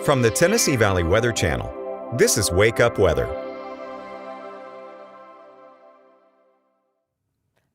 From the Tennessee Valley Weather Channel, this is Wake Up Weather.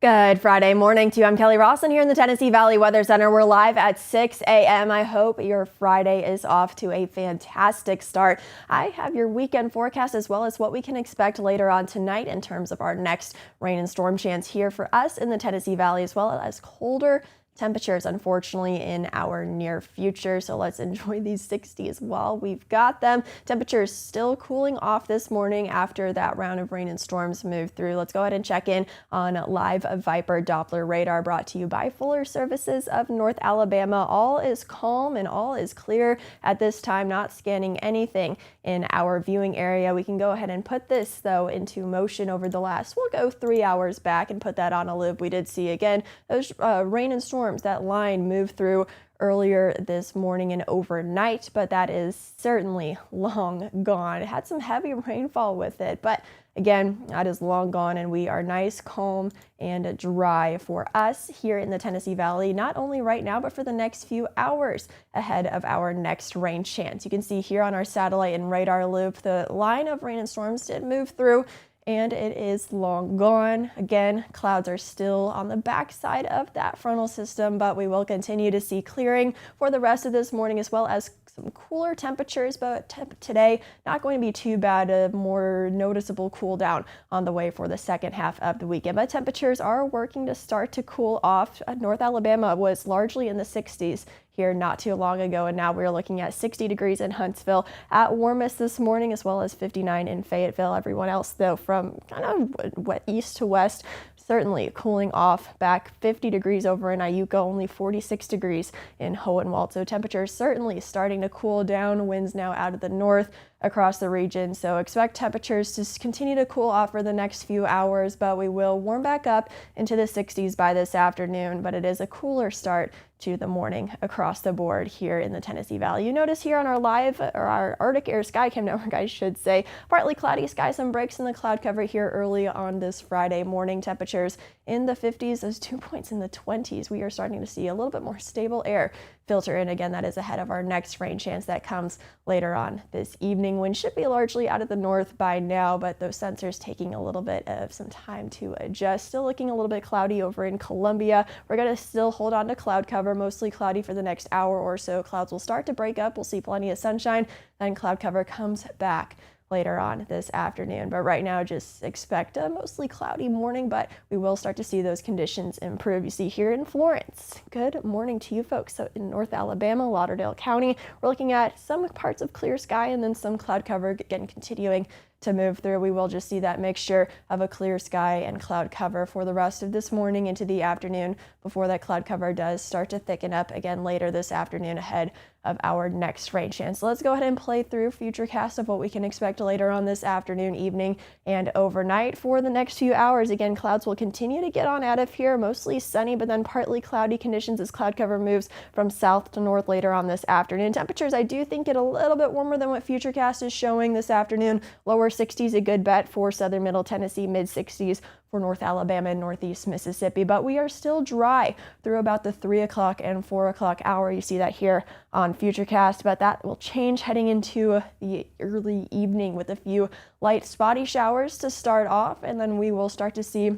Good Friday morning to you. I'm Kelly Rawson here in the Tennessee Valley Weather Center. We're live at 6 a.m. I hope your Friday is off to a fantastic start. I have your weekend forecast as well as what we can expect later on tonight in terms of our next rain and storm chance here for us in the Tennessee Valley, as well as colder temperatures, unfortunately, in our near future. So let's enjoy these 60s while we've got them. Temperatures still cooling off this morning after that round of rain and storms moved through. Let's go ahead and check in on live Viper Doppler radar brought to you by Fuller Services of North Alabama. All is calm and all is clear at this time, not scanning anything in our viewing area. We can go ahead and put this though into motion over the last, we'll go 3 hours back and put that on a loop. We did see again those rain and storms. That line moved through earlier this morning and overnight, but that is certainly long gone. It had some heavy rainfall with it, but again, that is long gone, and we are nice, calm, and dry for us here in the Tennessee Valley, not only right now, but for the next few hours ahead of our next rain chance. You can see here on our satellite and radar loop, the line of rain and storms did move through, and it is long gone. Again, clouds are still on the backside of that frontal system, but we will continue to see clearing for the rest of this morning, as well as some cooler temperatures, but today not going to be too bad. A more noticeable cool down on the way for the second half of the weekend, but temperatures are working to start to cool off. North Alabama was largely in the 60s here not too long ago, and now we're looking at 60 degrees in Huntsville at warmest this morning, as well as 59 in Fayetteville. Everyone else, though, from kind of east to west, certainly cooling off. Back 50 degrees over in Iuka, only 46 degrees in Hohenwald. So temperatures certainly starting to cool down. Winds now out of the north across the region. So expect temperatures to continue to cool off for the next few hours, but we will warm back up into the 60s by this afternoon. But it is a cooler start to the morning across the board here in the Tennessee Valley. You notice here on our live, or our Arctic Air Sky Cam network, I should say, partly cloudy sky, some breaks in the cloud cover here early on this Friday morning. Temperatures in the 50s, those 2 points in the 20s. We are starting to see a little bit more stable air filter in. Again, that is ahead of our next rain chance that comes later on this evening. Wind should be largely out of the north by now, but those sensors taking a little bit of some time to adjust. Still looking a little bit cloudy over in Columbia. We're going to still hold on to cloud cover, mostly cloudy for the next hour or so. Clouds will start to break up. We'll see plenty of sunshine, then cloud cover comes back later on this afternoon. But right now, just expect a mostly cloudy morning, but we will start to see those conditions improve. You see here in Florence. Good morning to you folks. So in North Alabama, Lauderdale County, we're looking at some parts of clear sky and then some cloud cover, again continuing to move through. We will just see that mixture of a clear sky and cloud cover for the rest of this morning into the afternoon before that cloud cover does start to thicken up again later this afternoon ahead of our next rain chance. So let's go ahead and play through Futurecast of what we can expect later on this afternoon, evening, and overnight for the next few hours. Again, clouds will continue to get on out of here, mostly sunny, but then partly cloudy conditions as cloud cover moves from south to north later on this afternoon. Temperatures, I do think, get a little bit warmer than what Futurecast is showing this afternoon. Lower 60s, a good bet for southern middle Tennessee, mid 60s for North Alabama and northeast Mississippi, but we are still dry through about the 3 o'clock and 4 o'clock hour. You see that here on Futurecast, but that will change heading into the early evening with a few light spotty showers to start off, and then we will start to see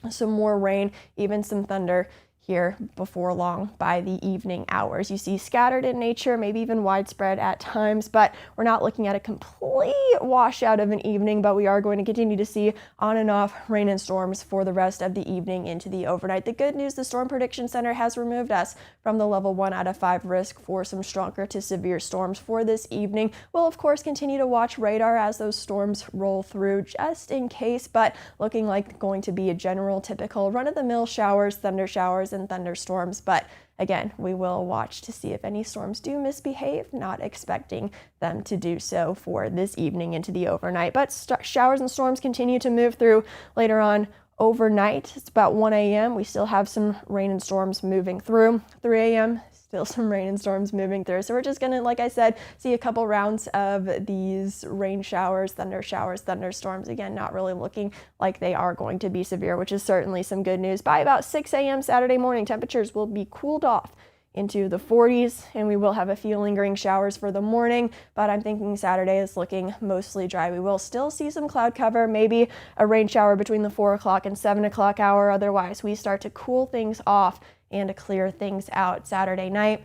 some more rain, even some thunder here before long by the evening hours. You see scattered in nature, maybe even widespread at times, but we're not looking at a complete washout of an evening, but we are going to continue to see on and off rain and storms for the rest of the evening into the overnight. The good news, the Storm Prediction Center has removed us from the level 1 out of 5 risk for some stronger to severe storms for this evening. We'll of course continue to watch radar as those storms roll through just in case, but looking like going to be a general typical run-of-the-mill showers, thunder showers, and thunderstorms. But again, we will watch to see if any storms do misbehave, not expecting them to do so for this evening into the overnight. But showers and storms continue to move through later on overnight. It's about 1 a.m. We still have some rain and storms moving through. 3 a.m. still some rain and storms moving through. So we're just going to, like I said, see a couple rounds of these rain showers, thunderstorms. Again, not really looking like they are going to be severe, which is certainly some good news. By about 6 a.m. Saturday morning, temperatures will be cooled off into the 40s, and we will have a few lingering showers for the morning, but I'm thinking Saturday is looking mostly dry. We will still see some cloud cover, maybe a rain shower between the 4 o'clock and 7 o'clock hour. Otherwise, we start to cool things off and to clear things out Saturday night.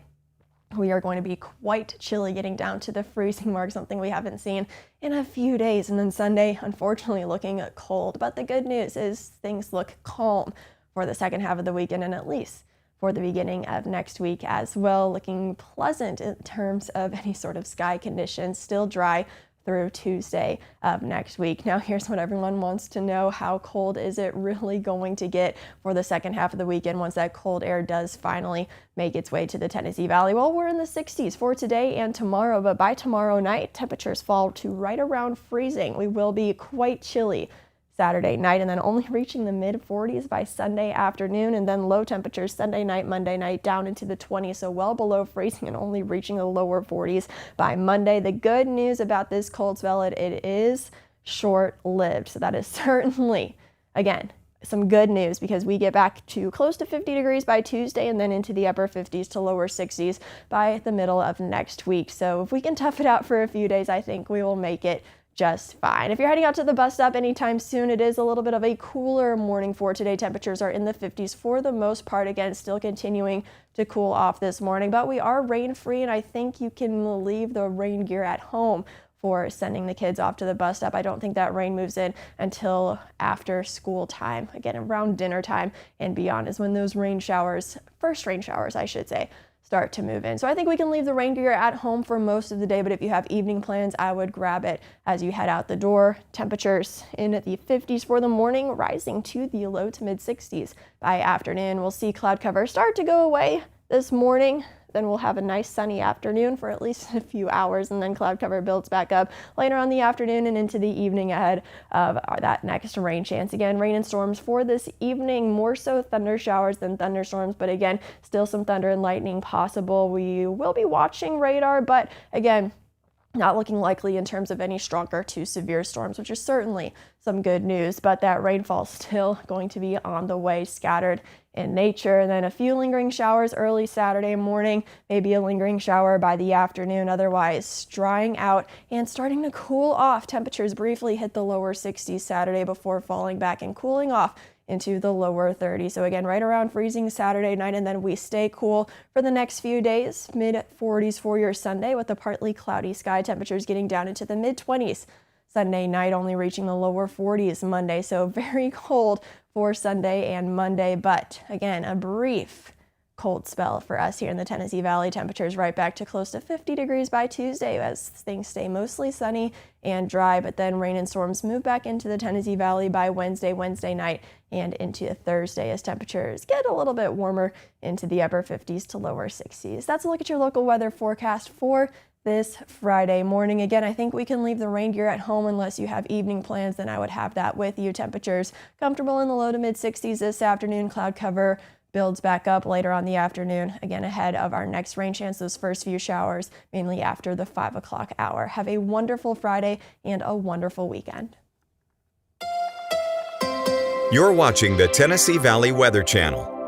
We are going to be quite chilly, getting down to the freezing mark, something we haven't seen in a few days. And then Sunday, unfortunately, looking cold. But the good news is things look calm for the second half of the weekend, and at least for the beginning of next week as well. Looking pleasant in terms of any sort of sky conditions, still dry through Tuesday of next week. Now here's what everyone wants to know. How cold is it really going to get for the second half of the weekend once that cold air does finally make its way to the Tennessee Valley? Well, we're in the 60s for today and tomorrow, but by tomorrow night, temperatures fall to right around freezing. We will be quite chilly Saturday night, and then only reaching the mid 40s by Sunday afternoon, and then low temperatures Sunday night, Monday night down into the 20s, so well below freezing and only reaching the lower 40s by Monday. The good news about this cold spell, it is short-lived, so that is certainly, again, some good news, because we get back to close to 50 degrees by Tuesday and then into the upper 50s to lower 60s by the middle of next week. So if we can tough it out for a few days, I think we will make it just fine. If you're heading out to the bus stop anytime soon, it is a little bit of a cooler morning for today. Temperatures are in the 50s for the most part. Again, still continuing to cool off this morning, but we are rain free, and I think you can leave the rain gear at home for sending the kids off to the bus stop. I don't think that rain moves in until after school time. Again, around dinner time and beyond is when those rain showers, first rain showers, I should say, start to move in. So I think we can leave the rain gear at home for most of the day, but if you have evening plans, I would grab it as you head out the door. Temperatures in the 50s for the morning, rising to the low to mid 60s by afternoon. We'll see cloud cover start to go away this morning. Then we'll have a nice sunny afternoon for at least a few hours, and then cloud cover builds back up later on the afternoon and into the evening ahead of that next rain chance. Again, rain and storms for this evening, more so thunder showers than thunderstorms, but again, still some thunder and lightning possible. We will be watching radar, but again, not looking likely in terms of any stronger to severe storms, which is certainly some good news, but that rainfall still going to be on the way, scattered in nature. And then a few lingering showers early Saturday morning, maybe a lingering shower by the afternoon, otherwise drying out and starting to cool off. Temperatures briefly hit the lower 60s Saturday before falling back and cooling off into the lower 30s. So again, right around freezing Saturday night, and then we stay cool for the next few days, mid 40s for your Sunday with a partly cloudy sky. Temperatures getting down into the mid 20s Sunday night, only reaching the lower 40s Monday. So very cold for Sunday and Monday, but again, a brief cold spell for us here in the Tennessee Valley. Temperatures right back to close to 50 degrees by Tuesday as things stay mostly sunny and dry, but then rain and storms move back into the Tennessee Valley by Wednesday night and into Thursday as temperatures get a little bit warmer into the upper 50s to lower 60s. That's a look at your local weather forecast for this Friday morning. Again, I think we can leave the rain gear at home unless you have evening plans, then I would have that with you. Temperatures comfortable in the low to mid 60s this afternoon. Cloud cover builds back up later on the afternoon, again ahead of our next rain chance, those first few showers, mainly after the 5 o'clock hour. Have a wonderful Friday and a wonderful weekend. You're watching the Tennessee Valley Weather Channel.